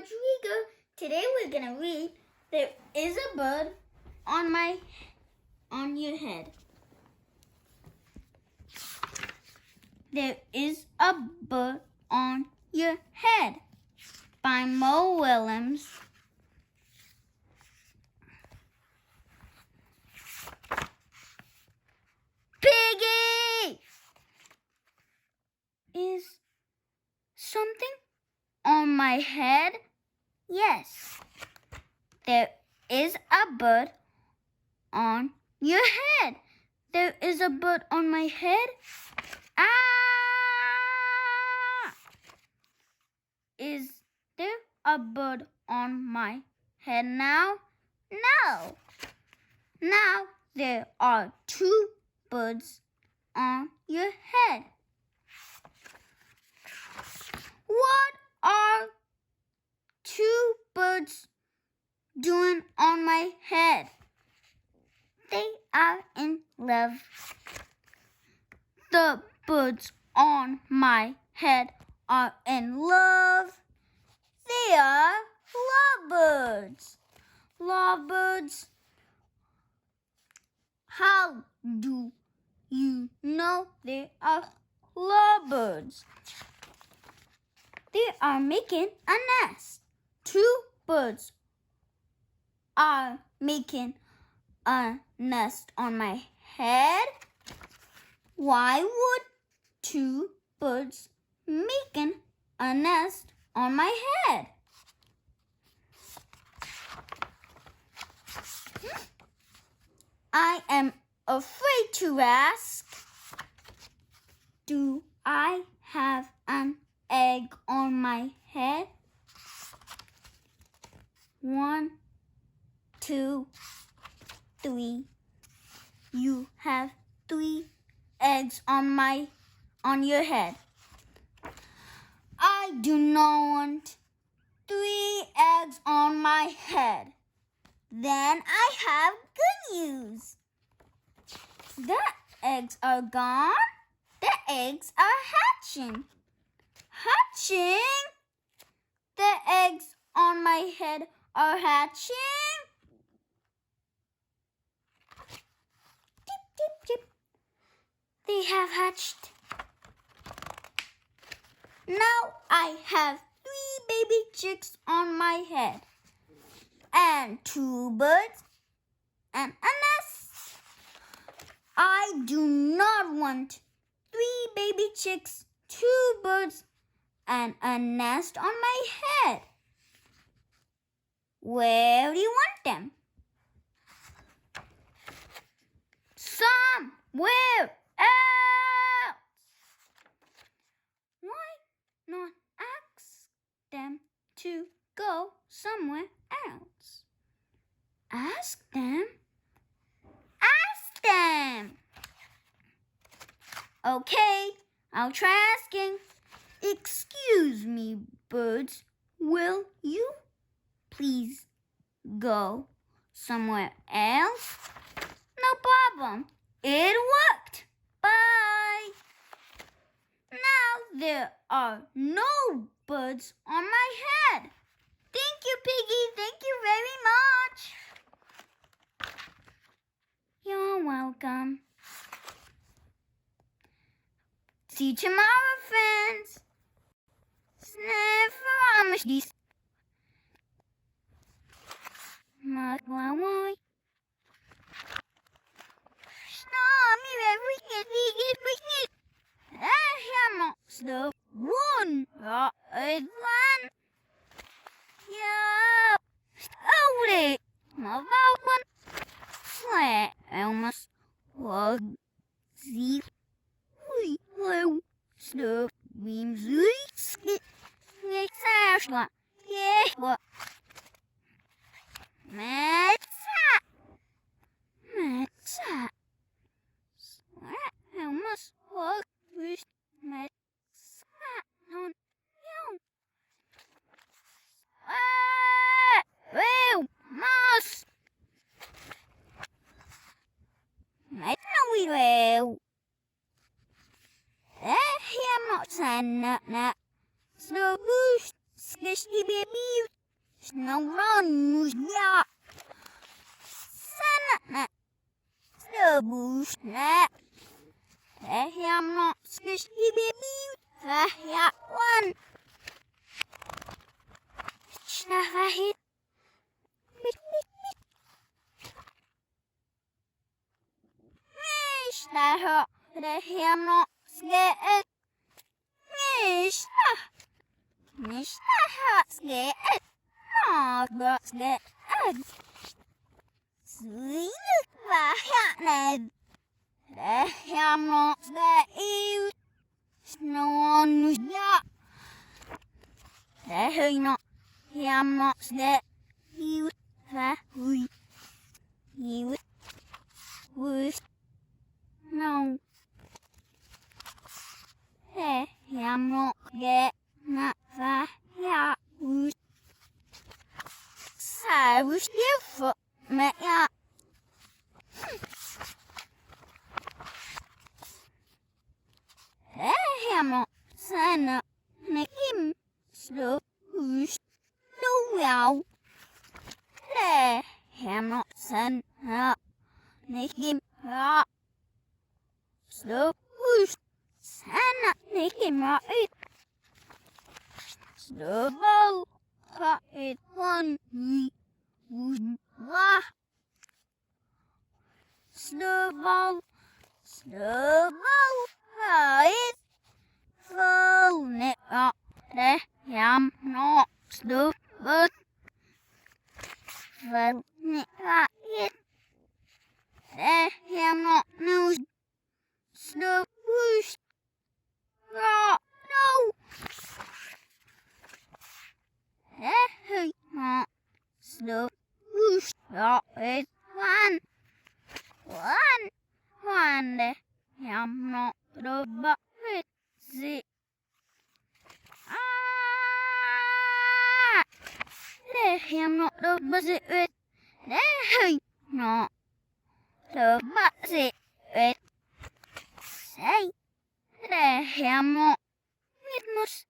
Rodrigo. Today we're gonna read There is a bird on your head. There is a bird on your head by Willems. Piggy! Is something on my head? Yes. There is a bird on your head. There is a bird on my head. Ah! Is there a bird on my head now? No. Now there are two birds on your head. What are two birds doing on my head? They are in love. The birds on my head are in love. They are lovebirds. Lovebirds. How do you know they are lovebirds? They are making a nest. Two birds are making a nest on my head. Why would two birds making a nest on my head? I am afraid to ask. Do I have an egg on my head? 1, 2, 3. You have 3 eggs on your head. I do not want 3 eggs on my head. Then I have good news. The eggs are gone. The eggs are hatching. Hatching? The eggs on my head are hatching. Tip, tip, tip. They have hatched. Now I have 3 baby chicks on my head. And 2 birds and a nest. I do not want 3 baby chicks, 2 birds, and a nest on my head. Where do you want them? Somewhere else. Why not ask them to go somewhere else? Ask them. Ask them. Okay, I'll try asking. Excuse me, birds. Will you please go somewhere else? No problem. It worked. Bye. Now there are no birds on my head. Thank you, Piggy. Thank you very much. You're welcome. See you tomorrow, friends. Sniff, the one one. Yeah. Oh, my one. Flat almost was the low stuff beams. Yeah, what? Matza. I almost walk with my on you. Well, mouse. I know we will. I'm not saying that. So who's squishy baby? no run, yeah. Sana, the bush, that. I'm not squishy baby. Yeah, one. Hit. I'm not scared. Nicht scared. Not scared. Sweet. I'm not scared. No one. Yeah. Not. I'm not scared. You. You. No. Hey, I'm not get not that. Yeah. I wish you for me. Yeah. Hey, I'm not saying that. Make him slow. No, wow. Hey, I'm not saying that. Make him slow. Sana make him right. Slow. It one. Slow. It phone it up. I'm not stupid. Phone it up. I'm not news. Stupid. No. Hey, not slow. It's one. One. I'm not the bucket. See. I'm not the bucket. Hey, not the bucket. Say. I'm not. It must.